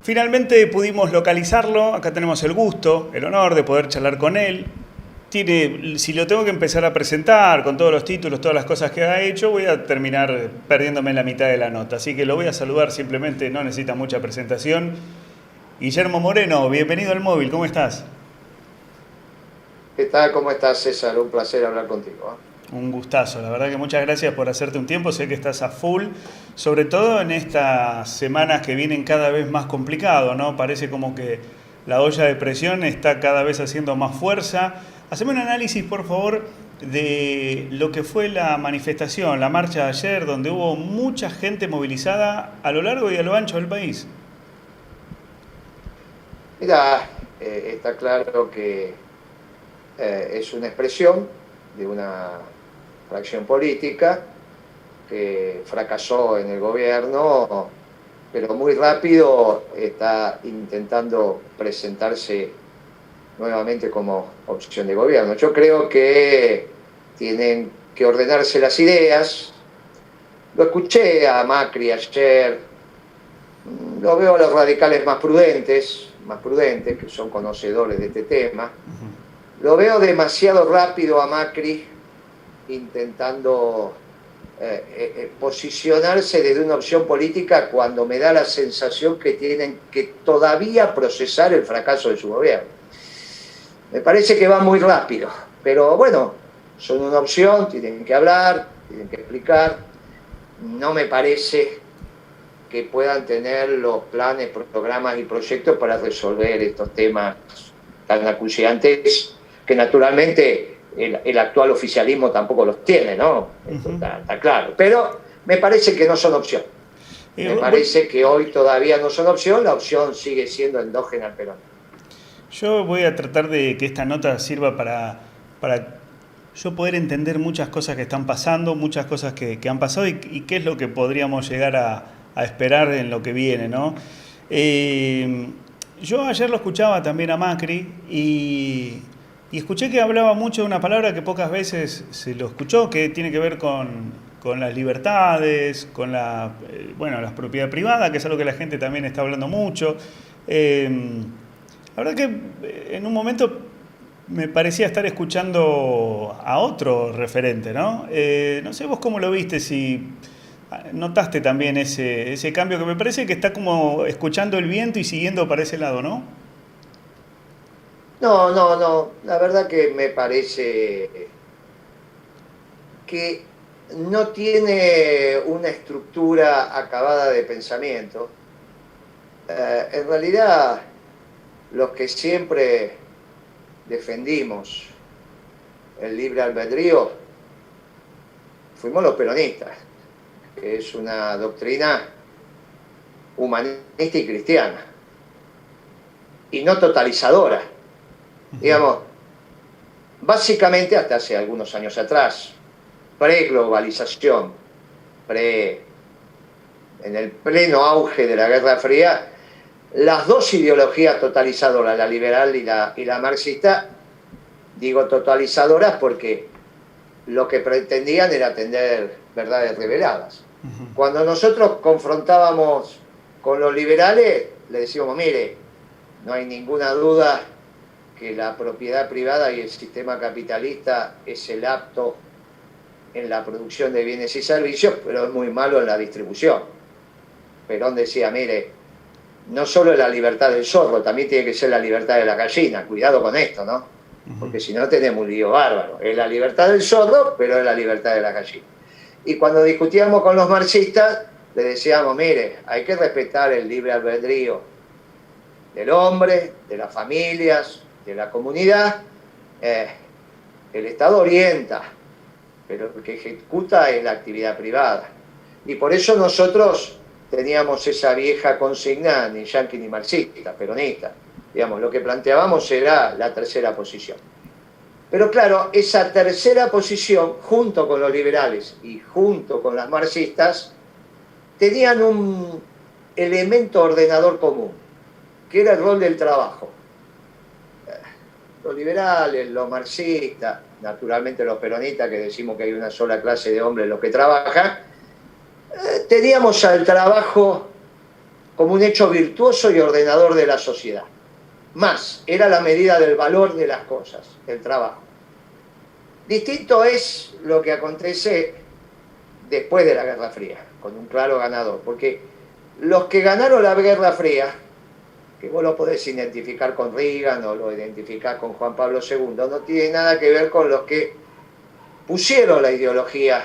Finalmente pudimos localizarlo, acá tenemos el gusto, el honor de poder charlar con él. Si lo tengo que empezar a presentar con todos los títulos, todas las cosas que ha hecho, voy a terminar perdiéndome en la mitad de la nota. Así que lo voy a saludar simplemente, no necesita mucha presentación. Guillermo Moreno, bienvenido al móvil, ¿cómo estás? ¿Qué tal? ¿Cómo estás, César? Un placer hablar contigo. Un gustazo, la verdad que muchas gracias por hacerte un tiempo, sé que estás a full, sobre todo en estas semanas que vienen cada vez más complicado, ¿no? Parece como que la olla de presión está cada vez haciendo más fuerza. Haceme un análisis, por favor, de lo que fue la manifestación, la marcha de ayer, donde hubo mucha gente movilizada a lo largo y a lo ancho del país. Mira, está claro que es una expresión de una fracción política que fracasó en el gobierno, pero muy rápido está intentando presentarse nuevamente como opción de gobierno. Yo creo que tienen que ordenarse las ideas. Lo escuché a Macri ayer, lo veo a los radicales más prudentes, que son conocedores de este tema. Lo veo demasiado rápido a Macri intentando posicionarse desde una opción política cuando me da la sensación que tienen que todavía procesar el fracaso de su gobierno. Me parece que va muy rápido, pero bueno, son una opción, tienen que hablar, tienen que explicar. No me parece que puedan tener los planes, programas y proyectos para resolver estos temas tan acuciantes que naturalmente el actual oficialismo tampoco los tiene, ¿no? Esto está claro. Pero me parece que no son opción. Me parece que hoy todavía no son opción, la opción sigue siendo endógena al peronismo. Yo voy a tratar de que esta nota sirva para yo poder entender muchas cosas que están pasando, muchas cosas que han pasado y qué es lo que podríamos llegar a esperar en lo que viene, ¿no? Yo ayer lo escuchaba también a Macri y escuché que hablaba mucho de una palabra que pocas veces se lo escuchó, que tiene que ver con las libertades, con la propiedad privada, que es algo que la gente también está hablando mucho. La verdad que en un momento me parecía estar escuchando a otro referente, ¿no? No sé vos cómo lo viste, si notaste también ese cambio que me parece que está como escuchando el viento y siguiendo para ese lado, ¿no? No. La verdad que me parece que no tiene una estructura acabada de pensamiento. En realidad, los que siempre defendimos el libre albedrío fuimos los peronistas, que es una doctrina humanista y cristiana, y no totalizadora. Digamos, básicamente hasta hace algunos años atrás, pre-globalización, en el pleno auge de la Guerra Fría, las dos ideologías totalizadoras, la liberal y la marxista, digo totalizadoras porque lo que pretendían era atender verdades reveladas. Cuando nosotros confrontábamos con los liberales, le decíamos, mire, no hay ninguna duda que la propiedad privada y el sistema capitalista es el apto en la producción de bienes y servicios, pero es muy malo en la distribución. Perón decía, mire, no solo es la libertad del zorro, también tiene que ser la libertad de la gallina. Cuidado con esto, ¿no? Porque si no tenemos un lío bárbaro. Es la libertad del zorro, pero es la libertad de la gallina. Y cuando discutíamos con los marxistas, le decíamos, mire, hay que respetar el libre albedrío del hombre, de las familias, de la comunidad. El Estado orienta, pero el que ejecuta es la actividad privada. Y por eso nosotros teníamos esa vieja consigna, ni yanqui ni marxista, peronista. Digamos, lo que planteábamos era la tercera posición. Pero claro, esa tercera posición, junto con los liberales y junto con las marxistas, tenían un elemento ordenador común, que era el rol del trabajo. Los liberales, los marxistas, naturalmente los peronistas, que decimos que hay una sola clase de hombres los que trabajan, teníamos al trabajo como un hecho virtuoso y ordenador de la sociedad. Más, era la medida del valor de las cosas, el trabajo. Distinto es lo que acontece después de la Guerra Fría, con un claro ganador, porque los que ganaron la Guerra Fría, que vos lo podés identificar con Reagan o lo identificás con Juan Pablo II, no tiene nada que ver con los que pusieron la ideología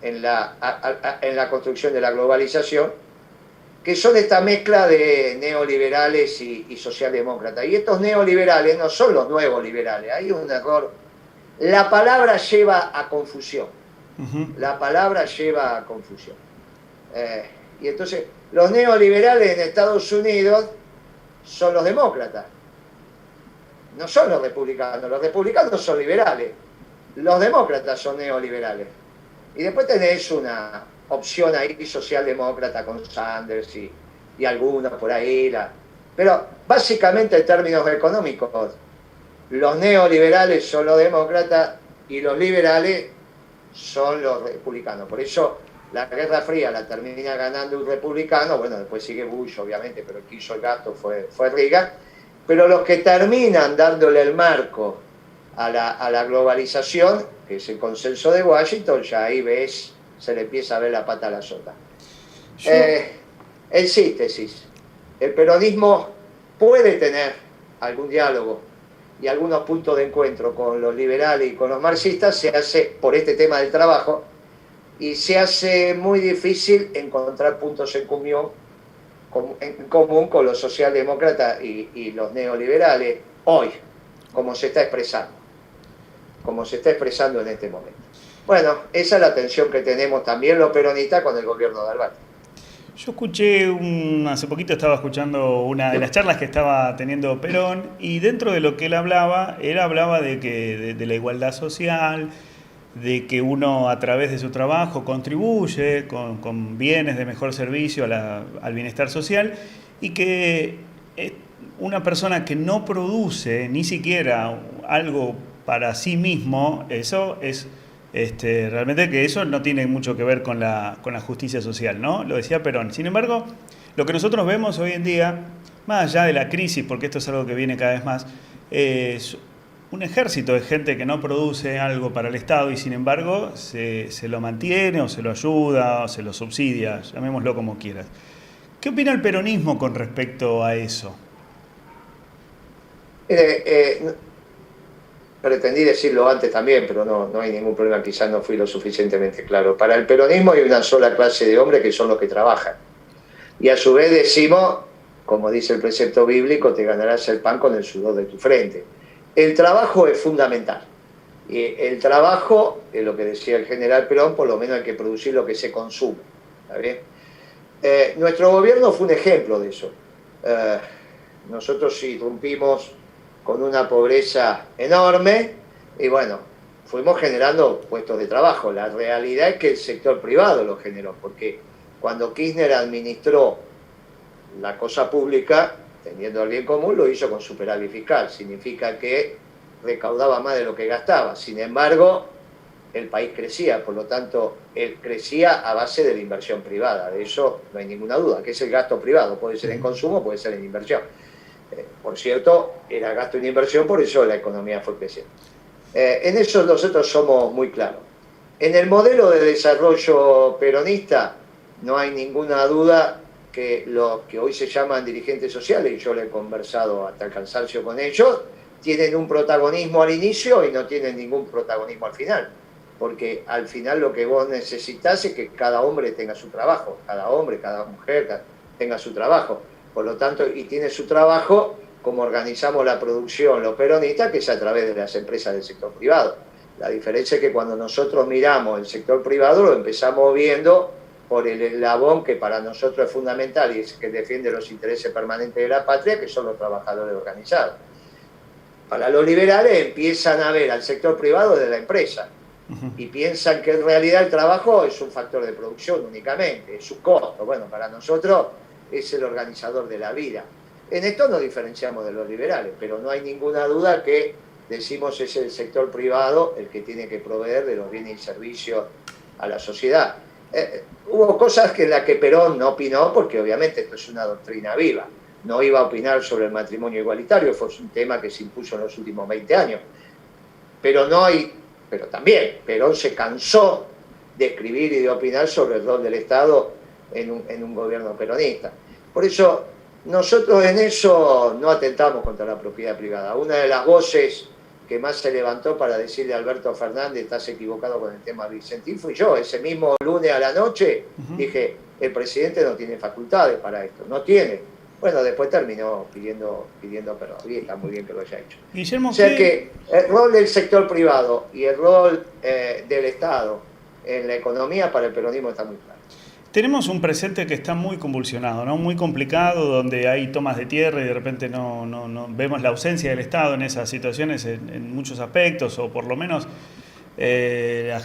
en la construcción de la globalización, que son esta mezcla de neoliberales y socialdemócratas. Y estos neoliberales no son los nuevos liberales, hay un error. La palabra lleva a confusión. La palabra lleva a confusión. Y entonces, los neoliberales en Estados Unidos son los demócratas, no son los republicanos son liberales, los demócratas son neoliberales. Y después tenés una opción ahí socialdemócrata con Sanders y algunos por ahí. Pero básicamente en términos económicos, los neoliberales son los demócratas y los liberales son los republicanos. Por eso la Guerra Fría la termina ganando un republicano, bueno, después sigue Bush, obviamente, pero el que hizo el gasto fue Reagan. Pero los que terminan dándole el marco a la globalización, que es el consenso de Washington, ya ahí ves, se le empieza a ver la pata a la sota. En síntesis, el peronismo puede tener algún diálogo y algunos puntos de encuentro con los liberales y con los marxistas, se hace por este tema del trabajo, y se hace muy difícil encontrar puntos en común con los socialdemócratas y los neoliberales hoy, como se está expresando en este momento. Bueno, esa es la tensión que tenemos también los peronistas con el gobierno de Alberto. Yo escuché, hace poquito estaba escuchando una de las charlas que estaba teniendo Perón, y dentro de lo que él hablaba de la igualdad social, de que uno a través de su trabajo contribuye con bienes de mejor servicio al bienestar social, y que una persona que no produce ni siquiera algo para sí mismo, eso es realmente que eso no tiene mucho que ver con la justicia social, ¿no? Lo decía Perón. Sin embargo, lo que nosotros vemos hoy en día, más allá de la crisis, porque esto es algo que viene cada vez más, es un ejército de gente que no produce algo para el Estado y sin embargo se lo mantiene o se lo ayuda o se lo subsidia, llamémoslo como quieras. ¿Qué opina el peronismo con respecto a eso? Pretendí decirlo antes también, pero no hay ningún problema, quizás no fui lo suficientemente claro. Para el peronismo hay una sola clase de hombres que son los que trabajan. Y a su vez decimos, como dice el precepto bíblico, te ganarás el pan con el sudor de tu frente. El trabajo es fundamental. Y el trabajo, es lo que decía el general Perón, por lo menos hay que producir lo que se consume. ¿Está bien? Nuestro gobierno fue un ejemplo de eso. Nosotros irrumpimos con una pobreza enorme y bueno, fuimos generando puestos de trabajo. La realidad es que el sector privado lo generó, porque cuando Kirchner administró la cosa pública, teniendo el bien común, lo hizo con superávit fiscal. Significa que recaudaba más de lo que gastaba. Sin embargo, el país crecía, por lo tanto, él crecía a base de la inversión privada. De eso no hay ninguna duda, que es el gasto privado. Puede ser en consumo, puede ser en inversión. Por cierto, era gasto en inversión, por eso la economía fue creciendo. En eso nosotros somos muy claros. En el modelo de desarrollo peronista no hay ninguna duda que los que hoy se llaman dirigentes sociales, y yo le he conversado hasta el cansancio con ellos, tienen un protagonismo al inicio y no tienen ningún protagonismo al final. Porque al final lo que vos necesitas es que cada hombre tenga su trabajo, cada hombre, cada mujer tenga su trabajo. Por lo tanto, y tiene su trabajo como organizamos la producción los peronistas, que es a través de las empresas del sector privado. La diferencia es que cuando nosotros miramos el sector privado lo empezamos viendo por el eslabón que para nosotros es fundamental y es que defiende los intereses permanentes de la patria, que son los trabajadores organizados. Para los liberales empiezan a ver al sector privado de la empresa y piensan que en realidad el trabajo es un factor de producción únicamente, es su costo. Bueno, para nosotros es el organizador de la vida. En esto nos diferenciamos de los liberales, pero no hay ninguna duda que decimos es el sector privado el que tiene que proveer de los bienes y servicios a la sociedad. Hubo cosas en las que Perón no opinó, porque obviamente esto es una doctrina viva. No iba a opinar sobre el matrimonio igualitario, fue un tema que se impuso en los últimos 20 años. Pero también Perón se cansó de escribir y de opinar sobre el rol del Estado en un gobierno peronista. Por eso nosotros en eso no atentamos contra la propiedad privada. Una de las voces que más se levantó para decirle a Alberto Fernández estás equivocado con el tema Vicentín fui yo. Ese mismo lunes a la noche dije, el presidente no tiene facultades para esto, no tiene. Bueno, después terminó pidiendo perdón, y está muy bien que lo haya hecho. Guillermo, o sea que el rol del sector privado y el rol del Estado en la economía para el peronismo está muy claro. Tenemos un presente que está muy convulsionado, ¿no? Muy complicado, donde hay tomas de tierra y de repente no vemos la ausencia del Estado en esas situaciones en muchos aspectos, o por lo menos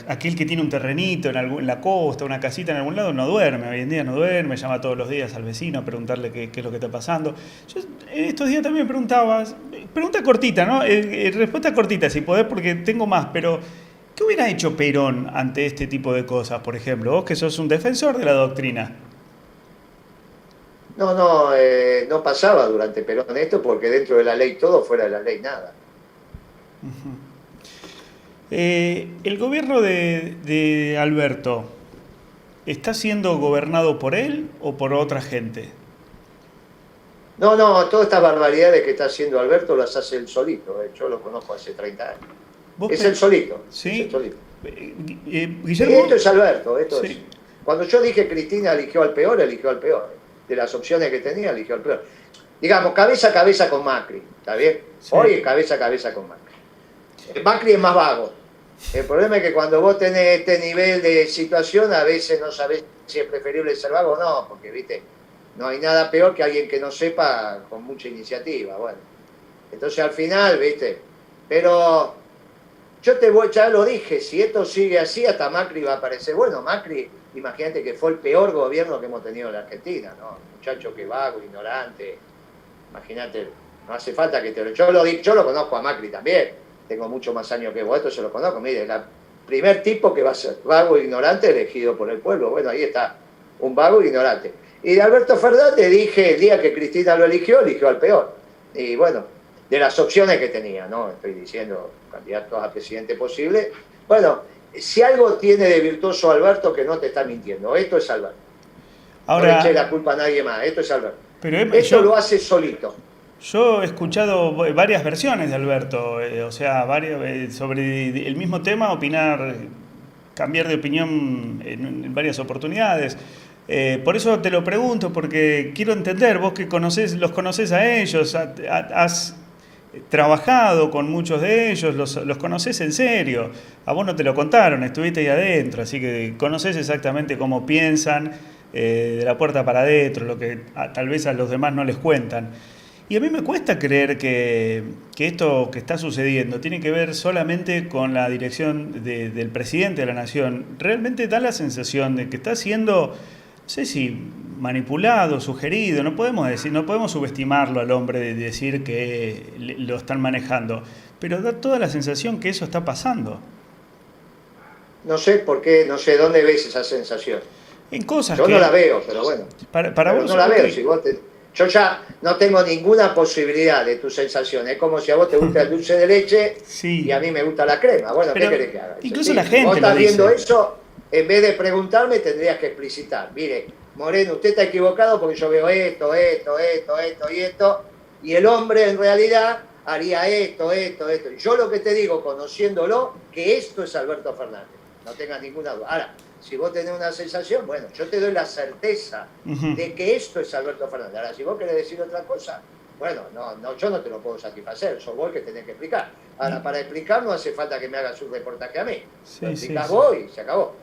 aquel que tiene un terrenito en la costa, una casita en algún lado, no duerme, hoy en día no duerme, llama todos los días al vecino a preguntarle qué es lo que está pasando. Yo estos días también me preguntaba, pregunta cortita, ¿no? Respuesta cortita, si podés, porque tengo más, pero ¿qué hubiera hecho Perón ante este tipo de cosas, por ejemplo? Vos que sos un defensor de la doctrina. No pasaba durante Perón esto, porque dentro de la ley todo, fuera de la ley nada. ¿El gobierno de Alberto está siendo gobernado por él o por otra gente? No, todas estas barbaridades que está haciendo Alberto las hace él solito. Yo lo conozco hace 30 años. Es él solito. ¿Sí? Es él solito. Guillermo, esto es Alberto. Sí. Es. Cuando yo dije Cristina eligió al peor. De las opciones que tenía, eligió al peor. Digamos, cabeza a cabeza con Macri. ¿Está bien? Sí. Hoy es cabeza a cabeza con Macri. Macri es más vago. El problema es que cuando vos tenés este nivel de situación, a veces no sabés si es preferible ser vago o no, porque, viste, no hay nada peor que alguien que no sepa con mucha iniciativa. Bueno, entonces al final, viste, pero ya lo dije, si esto sigue así, hasta Macri va a aparecer. Bueno, Macri, imagínate que fue el peor gobierno que hemos tenido en la Argentina, ¿no? Muchacho que vago, ignorante, imagínate, no hace falta que yo lo conozco a Macri también. Tengo mucho más años que vos, esto se lo conozco. Mire, el primer tipo que va a ser vago e ignorante elegido por el pueblo. Bueno, ahí está, un vago e ignorante. Y de Alberto Fernández dije, el día que Cristina lo eligió al peor. Y bueno, de las opciones que tenía, ¿no? Estoy diciendo candidatos a presidente posible. Bueno, si algo tiene de virtuoso Alberto, que no te está mintiendo. Esto es Alberto. Ahora, no le eché la culpa a nadie más. Esto es Alberto. Pero esto lo hace solito. Yo he escuchado varias versiones de Alberto, sobre el mismo tema, cambiar de opinión en varias oportunidades. Por eso te lo pregunto, porque quiero entender, vos que los conocés a ellos, has trabajado con muchos de ellos, los conocés en serio. A vos no te lo contaron, estuviste ahí adentro, así que conocés exactamente cómo piensan, de la puerta para adentro, lo que tal vez a los demás no les cuentan. Y a mí me cuesta creer que esto que está sucediendo tiene que ver solamente con la dirección del presidente de la Nación. Realmente da la sensación de que está siendo, no sé si manipulado, sugerido. No podemos subestimarlo al hombre de decir que lo están manejando. Pero da toda la sensación que eso está pasando. No sé por qué, no sé dónde ves esa sensación. En cosas yo no la veo, pero bueno. Para vos no la veo, si vos yo ya no tengo ninguna posibilidad de tu sensación. Es como si a vos te gusta el dulce de leche y a mí me gusta la crema. Bueno, pero ¿qué querés que haga? Incluso la gente vos estás viendo eso, en vez de preguntarme tendrías que explicitar. Mire, Moreno, usted está equivocado porque yo veo esto y esto. Y el hombre en realidad haría esto. Y yo lo que te digo, conociéndolo, que esto es Alberto Fernández. No tengas ninguna duda. Ahora, si vos tenés una sensación, bueno, yo te doy la certeza de que esto es Alberto Fernández. Ahora, si vos querés decir otra cosa, bueno, yo no te lo puedo satisfacer, sos vos el que tenés que explicar. Ahora, para explicar no hace falta que me hagas un reportaje a mí. Lo explicás vos y se acabó.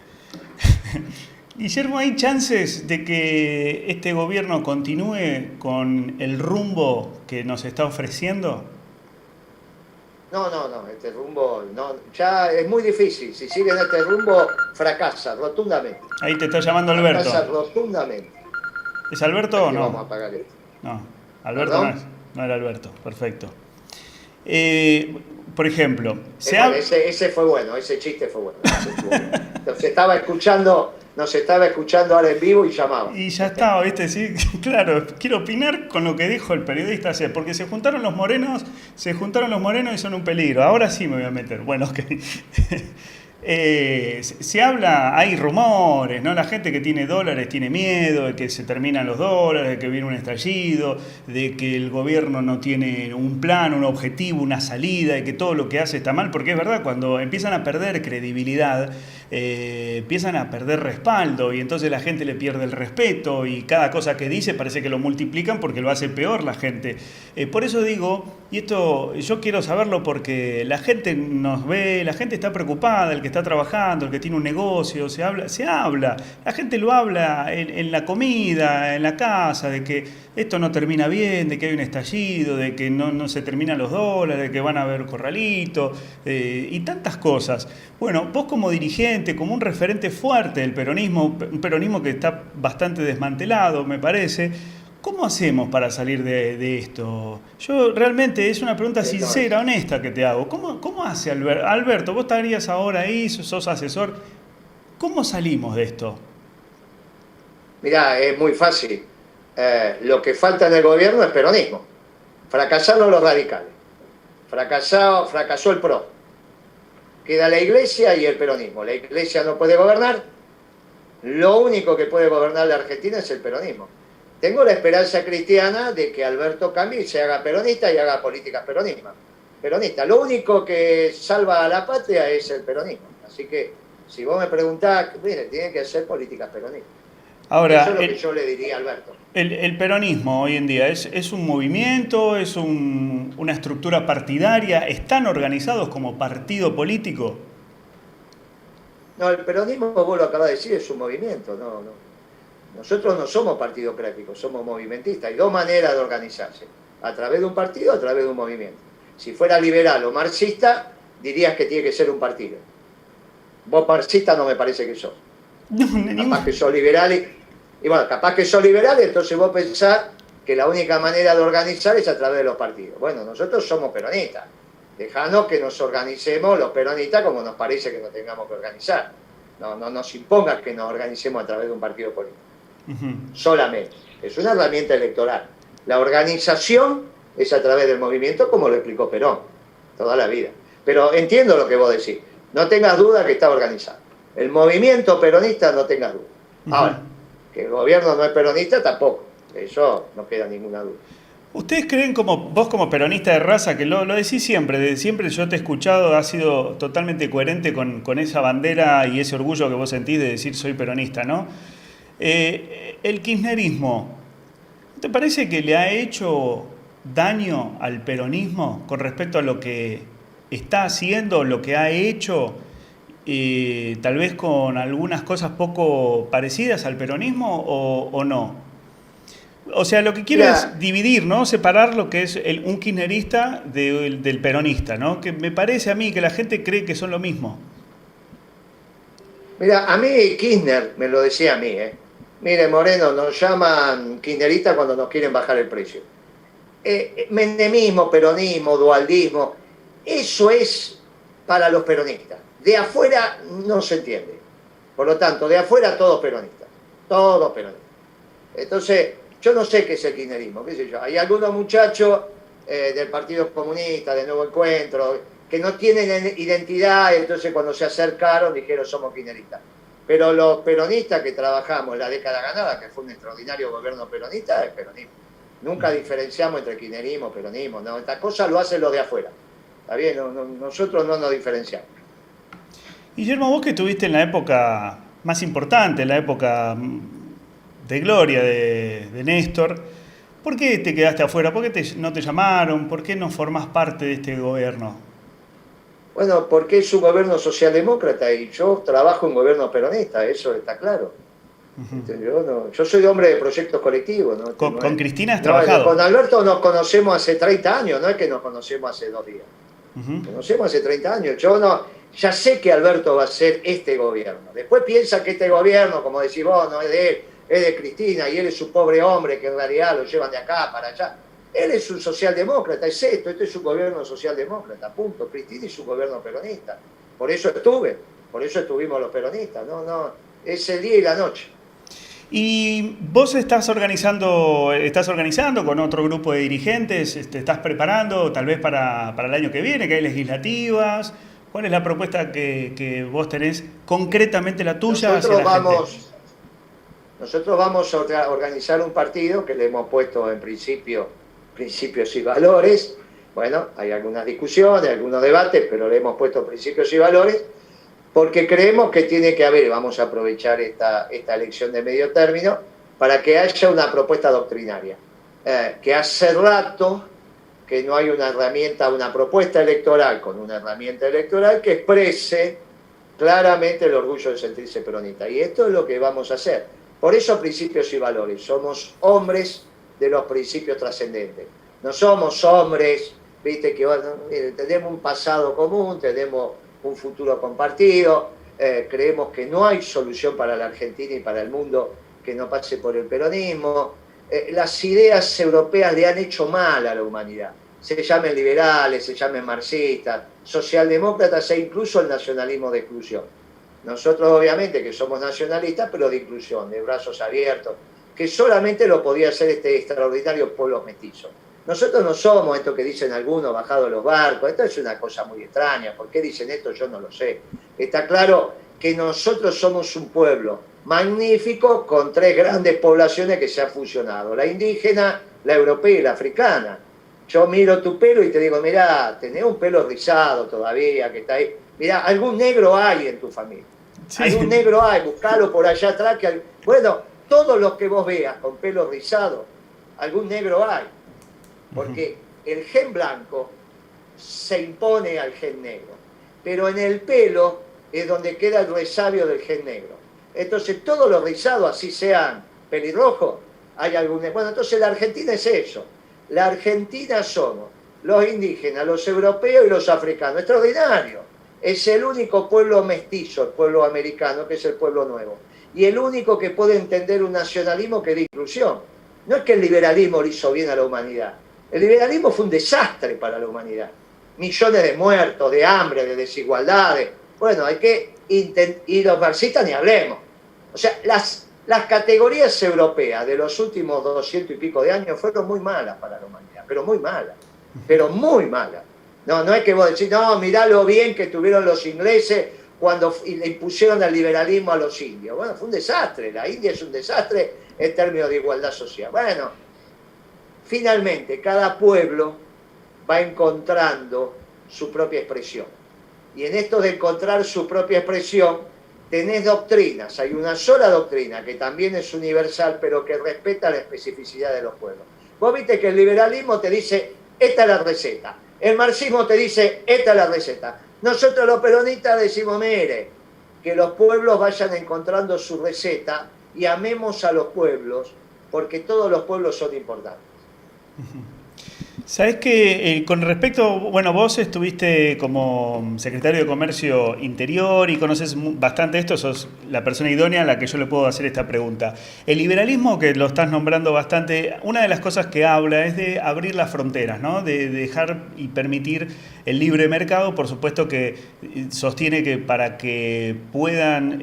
Guillermo, ¿hay chances de que este gobierno continúe con el rumbo que nos está ofreciendo? No, este rumbo ya es muy difícil. Si siguen este rumbo, fracasa rotundamente. Ahí te está llamando Alberto. Fracasa rotundamente. ¿Es Alberto o no? Vamos a apagar esto. No, Alberto no era Alberto, perfecto. por ejemplo, Bueno, ese fue bueno, ese chiste fue bueno. Nos estaba escuchando ahora en vivo y llamaba. Y ya estaba, ¿viste? Sí, claro, quiero opinar con lo que dijo el periodista ayer, porque se juntaron los morenos y son un peligro. Ahora sí me voy a meter. Bueno, ok. Se habla, hay rumores, ¿no? La gente que tiene dólares tiene miedo de que se terminan los dólares, de que viene un estallido, de que el gobierno no tiene un plan, un objetivo, una salida, de que todo lo que hace está mal, porque es verdad, cuando empiezan a perder credibilidad, empiezan a perder respaldo y entonces la gente le pierde el respeto y cada cosa que dice parece que lo multiplican porque lo hace peor la gente. Por eso digo, y esto yo quiero saberlo porque la gente nos ve, la gente está preocupada, el que está trabajando, el que tiene un negocio, se habla, la gente lo habla en la comida, en la casa, de que esto no termina bien, de que hay un estallido, de que no se terminan los dólares, de que van a haber corralito, y tantas cosas. Bueno, vos como dirigente, como un referente fuerte del peronismo, un peronismo que está bastante desmantelado, me parece, ¿cómo hacemos para salir de esto? Yo realmente, es una pregunta sincera, honesta que te hago. ¿Cómo hace Alberto? Alberto, vos estarías ahora ahí, sos asesor. ¿Cómo salimos de esto? Mirá, es muy fácil. Lo que falta en el gobierno es peronismo. Fracasaron los radicales. Fracasó el PRO. Queda la iglesia y el peronismo. La iglesia no puede gobernar. Lo único que puede gobernar la Argentina es el peronismo. Tengo la esperanza cristiana de que Alberto cambie y se haga peronista y haga políticas peronistas. Lo único que salva a la patria es el peronismo. Así que, si vos me preguntás, mire, tienen que hacer políticas peronistas. Ahora, eso es lo que yo le diría a Alberto. El peronismo hoy en día es un movimiento, es una estructura partidaria, ¿están organizados como partido político? No, el peronismo, vos lo acabás de decir, es un movimiento. No. Nosotros no somos partidocráticos, somos movimentistas. Hay dos maneras de organizarse: a través de un partido, a través de un movimiento. Si fuera liberal o marxista, dirías que tiene que ser un partido. Vos marxista no me parece que sos. Capaz que sos liberal y bueno, capaz que sos liberal, entonces vos pensás que la única manera de organizar es a través de los partidos. Bueno, nosotros somos peronistas. Dejanos que nos organicemos los peronistas como nos parece que nos tengamos que organizar. No nos impongas que nos organicemos a través de un partido político. Solamente. Es una herramienta electoral. La organización es a través del movimiento, como lo explicó Perón toda la vida. Pero entiendo lo que vos decís. No tengas duda que está organizado. El movimiento peronista, no tengas duda. Ahora, que el gobierno no es peronista, tampoco. Eso no queda ninguna duda. ¿Ustedes creen, vos como peronista de raza, que lo decís siempre yo te he escuchado, has sido totalmente coherente con esa bandera y ese orgullo que vos sentís de decir soy peronista, ¿no? El kirchnerismo, ¿te parece que le ha hecho daño al peronismo con respecto a lo que está haciendo, lo que ha hecho, tal vez con algunas cosas poco parecidas al peronismo o no? O sea, lo que quiero es dividir, ¿no? Separar lo que es un kirchnerista del peronista, ¿no? Que me parece a mí que la gente cree que son lo mismo. Mira, a mí Kirchner me lo decía a mí, Mire, Moreno, nos llaman kirchneristas cuando nos quieren bajar el precio. Menemismo, peronismo, dualdismo, eso es para los peronistas. De afuera no se entiende. Por lo tanto, de afuera todos peronistas. Todos peronistas. Entonces, yo no sé qué es el kirchnerismo, qué sé yo. Hay algunos muchachos del Partido Comunista, de Nuevo Encuentro, que no tienen identidad, entonces cuando se acercaron dijeron somos kirchneristas. Pero los peronistas que trabajamos en la década ganada, que fue un extraordinario gobierno peronista, es peronismo. Nunca diferenciamos entre kirchnerismo, peronismo, no. Esta cosa lo hacen los de afuera. ¿Está bien? Nosotros no nos diferenciamos. Guillermo, vos que estuviste en la época más importante, en la época de gloria de Néstor, ¿por qué te quedaste afuera? ¿Por qué no te llamaron? ¿Por qué no formás parte de este gobierno? Bueno, porque es un gobierno socialdemócrata y yo trabajo en gobierno peronista, eso está claro. Yo soy hombre de proyectos colectivos. ¿No? ¿Con Cristina has trabajado? Con Alberto nos conocemos hace 30 años, no es que nos conocemos hace 2 días. Nos conocemos hace 30 años. Ya sé que Alberto va a ser este gobierno. Después piensa que este gobierno, como decís vos, no es de él, es de Cristina y él es su pobre hombre que en realidad lo llevan de acá para allá. Él es un socialdemócrata, es esto es un gobierno socialdemócrata, punto. Cristina es un gobierno peronista. Por eso estuvimos los peronistas, no, es el día y la noche. Y vos estás organizando con otro grupo de dirigentes, te estás preparando tal vez para el año que viene, que hay legislativas. ¿Cuál es la propuesta que vos tenés, concretamente la tuya, hacia la gente? Nosotros vamos a organizar un partido que le hemos puesto en principios y valores. Bueno, hay algunas discusiones, algunos debates, pero le hemos puesto principios y valores porque creemos que tiene que haber, vamos a aprovechar esta elección de medio término, para que haya una propuesta doctrinaria. Que hace rato que no hay una herramienta, una propuesta electoral con una herramienta electoral que exprese claramente el orgullo de sentirse peronista. Y esto es lo que vamos a hacer. Por eso principios y valores. Somos hombres de los principios trascendentes. No somos hombres, viste, que bueno, tenemos un pasado común, tenemos un futuro compartido, creemos que no hay solución para la Argentina y para el mundo que no pase por el peronismo. Las ideas europeas le han hecho mal a la humanidad. Se llamen liberales, se llamen marxistas, socialdemócratas e incluso el nacionalismo de exclusión. Nosotros obviamente que somos nacionalistas, pero de inclusión, de brazos abiertos, que solamente lo podía hacer este extraordinario pueblo mestizo. Nosotros no somos esto que dicen algunos, bajados los barcos. Esto es una cosa muy extraña. ¿Por qué dicen esto? Yo no lo sé. Está claro que nosotros somos un pueblo magnífico con tres grandes poblaciones que se han fusionado. La indígena, la europea y la africana. Yo miro tu pelo y te digo, mirá, tenés un pelo rizado todavía que está ahí. Mirá, algún negro hay en tu familia. Sí. Algún negro hay, buscalo por allá atrás. Bueno, todos los que vos veas con pelo rizado, algún negro hay. Porque el gen blanco se impone al gen negro, pero en el pelo es donde queda el resabio del gen negro. Entonces todos los rizados, así sean pelirrojos, hay algún... Bueno, entonces la Argentina es eso. La Argentina somos los indígenas, los europeos y los africanos. Extraordinario. Es el único pueblo mestizo, el pueblo americano, que es el pueblo nuevo. Y el único que puede entender un nacionalismo que es de inclusión. No es que el liberalismo le hizo bien a la humanidad. El liberalismo fue un desastre para la humanidad. Millones de muertos, de hambre, de desigualdades. Bueno, hay que y los marxistas ni hablemos. O sea, las categorías europeas de los últimos 200 y pico de años fueron muy malas para la humanidad, pero muy malas. No es que vos decís, no, mirá lo bien que tuvieron los ingleses cuando le impusieron el liberalismo a los indios. Bueno, fue un desastre. La India es un desastre en términos de igualdad social. Bueno, finalmente, cada pueblo va encontrando su propia expresión. Y en esto de encontrar su propia expresión, tenés doctrinas. Hay una sola doctrina que también es universal, pero que respeta la especificidad de los pueblos. Vos viste que el liberalismo te dice, esta es la receta. El marxismo te dice, esta es la receta. Nosotros los peronistas decimos, mire, que los pueblos vayan encontrando su receta y amemos a los pueblos, porque todos los pueblos son importantes. Sabés que con respecto, bueno, vos estuviste como secretario de Comercio Interior y conoces bastante esto, sos la persona idónea a la que yo le puedo hacer esta pregunta. El liberalismo, que lo estás nombrando bastante, una de las cosas que habla es de abrir las fronteras, ¿no? De dejar y permitir el libre mercado. Por supuesto que sostiene que para que puedan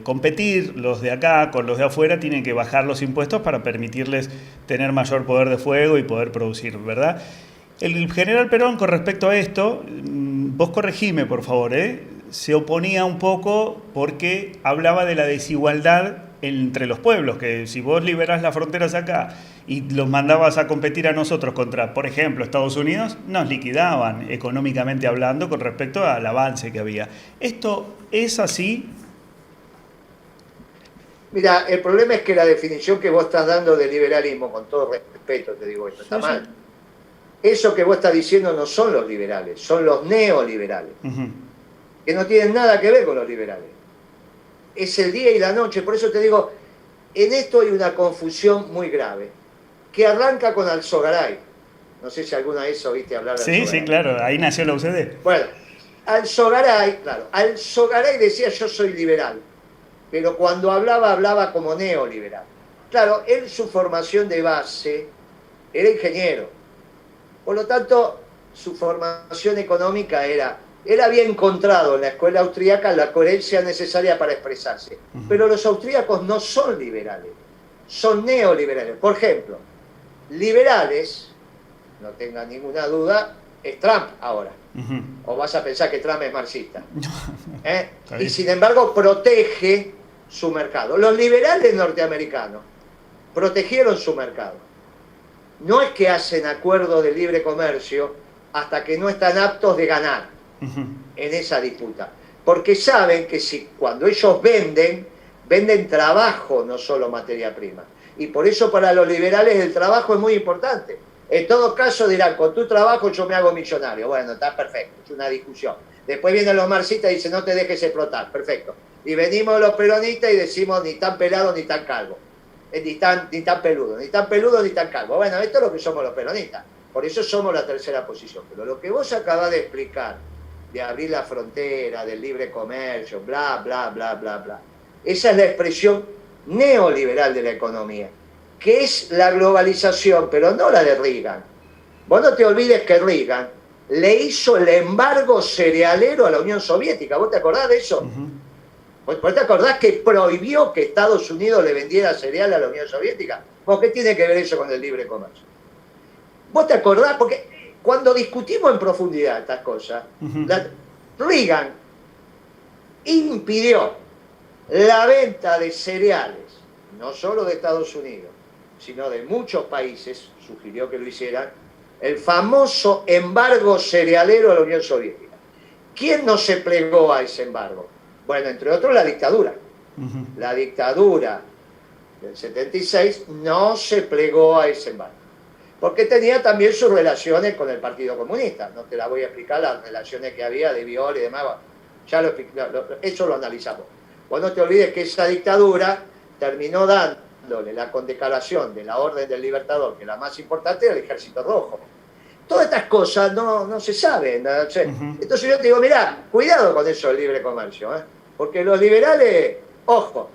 competir los de acá con los de afuera, tienen que bajar los impuestos para permitirles tener mayor poder de fuego y poder producir, ¿verdad? El general Perón, con respecto a esto, vos corregime, por favor, se oponía un poco porque hablaba de la desigualdad entre los pueblos, que si vos liberás las fronteras acá y los mandabas a competir a nosotros contra, por ejemplo, Estados Unidos, nos liquidaban económicamente hablando con respecto al avance que había. ¿Esto es así? Mira, el problema es que la definición que vos estás dando de liberalismo, con todo respeto te digo esto, está mal. Eso que vos estás diciendo no son los liberales, son los neoliberales, que no tienen nada que ver con los liberales. Es el día y la noche, por eso te digo, en esto hay una confusión muy grave, que arranca con Alzogaray. No sé si alguna vez oíste hablar de Alzogaray. Sí, claro, ahí nació la UCD. Bueno, Alzogaray decía yo soy liberal, pero cuando hablaba como neoliberal. Claro, él su formación de base era ingeniero, Por lo tanto, su formación económica él había encontrado en la escuela austríaca la coherencia necesaria para expresarse. Pero los austríacos no son liberales, son neoliberales. Por ejemplo, liberales, no tengan ninguna duda, es Trump ahora. O vas a pensar que Trump es marxista. Y sin embargo protege su mercado. Los liberales norteamericanos protegieron su mercado. No es que hacen acuerdos de libre comercio hasta que no están aptos de ganar en esa disputa. Porque saben que cuando ellos venden trabajo, no solo materia prima. Y por eso para los liberales el trabajo es muy importante. En todo caso dirán, con tu trabajo yo me hago millonario. Bueno, está perfecto, es una discusión. Después vienen los marxistas y dicen, no te dejes explotar, perfecto. Y venimos los peronistas y decimos, ni tan pelado ni tan calvo. Ni tan peludo, ni tan peludo ni tan calvo. Bueno, esto es lo que somos los peronistas. Por eso somos la tercera posición. Pero lo que vos acabás de explicar, de abrir la frontera, del libre comercio, bla, bla, bla, bla, bla. Esa es la expresión neoliberal de la economía, que es la globalización, pero no la de Reagan. Vos no te olvides que Reagan le hizo el embargo cerealero a la Unión Soviética. ¿Vos te acordás de eso? ¿Vos te acordás que prohibió que Estados Unidos le vendiera cereal a la Unión Soviética? ¿Por qué tiene que ver eso con el libre comercio? ¿Vos te acordás? Porque cuando discutimos en profundidad estas cosas, Reagan impidió la venta de cereales, no solo de Estados Unidos, sino de muchos países, sugirió que lo hicieran, el famoso embargo cerealero a la Unión Soviética. ¿Quién no se plegó a ese embargo? Bueno, entre otros la dictadura. La dictadura del 76 no se plegó a ese embargo, porque tenía también sus relaciones con el Partido Comunista. No te la voy a explicar las relaciones que había de Viola y demás, ya eso lo analizamos. Vos no te olvides que esa dictadura terminó dándole la condecoración de la Orden del Libertador, que es la más importante, del Ejército Rojo. Todas estas cosas no se saben. ¿No? Entonces yo te digo, mirá, cuidado con eso del libre comercio, porque los liberales, ojo,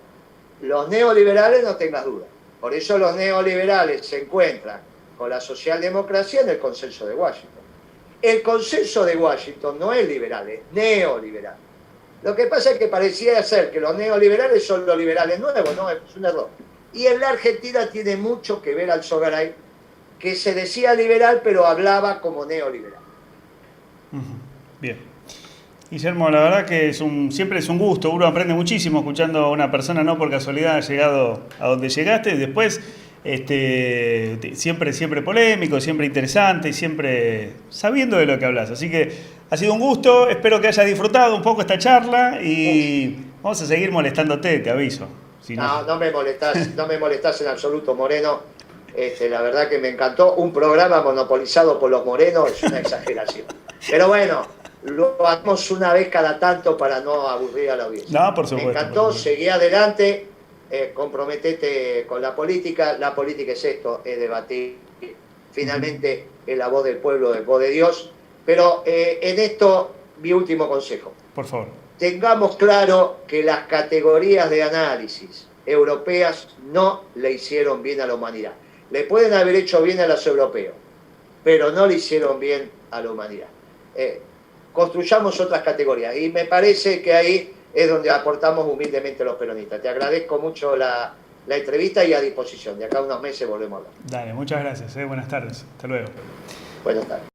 los neoliberales no tengas duda. Por eso los neoliberales se encuentran con la socialdemocracia en el consenso de Washington. El consenso de Washington no es liberal, es neoliberal. Lo que pasa es que parecía ser que los neoliberales son los liberales nuevos, no, es un error. Y en la Argentina tiene mucho que ver Alzogaray, que se decía liberal pero hablaba como neoliberal. Bien. Guillermo, la verdad que siempre es un gusto, uno aprende muchísimo escuchando a una persona, no por casualidad ha llegado a donde llegaste, después siempre polémico, siempre interesante y siempre sabiendo de lo que hablas. Así que ha sido un gusto, espero que hayas disfrutado un poco esta charla y vamos a seguir molestándote, te aviso. Si no me molestás en absoluto, Moreno. La verdad que me encantó. Un programa monopolizado por los morenos es una exageración. Pero bueno, lo hacemos una vez cada tanto para no aburrir a la audiencia. No, por supuesto. Me encantó, seguí adelante, comprometete con la política. La política es esto, es debatir. Finalmente es la voz del pueblo, es voz de Dios. Pero en esto, mi último consejo. Por favor. Tengamos claro que las categorías de análisis europeas no le hicieron bien a la humanidad. Le pueden haber hecho bien a los europeos, pero no le hicieron bien a la humanidad. Construyamos otras categorías y me parece que ahí es donde aportamos humildemente los peronistas. Te agradezco mucho la entrevista y a disposición. De acá a unos meses volvemos a hablar. Dale, muchas gracias. Buenas tardes. Hasta luego. Buenas tardes.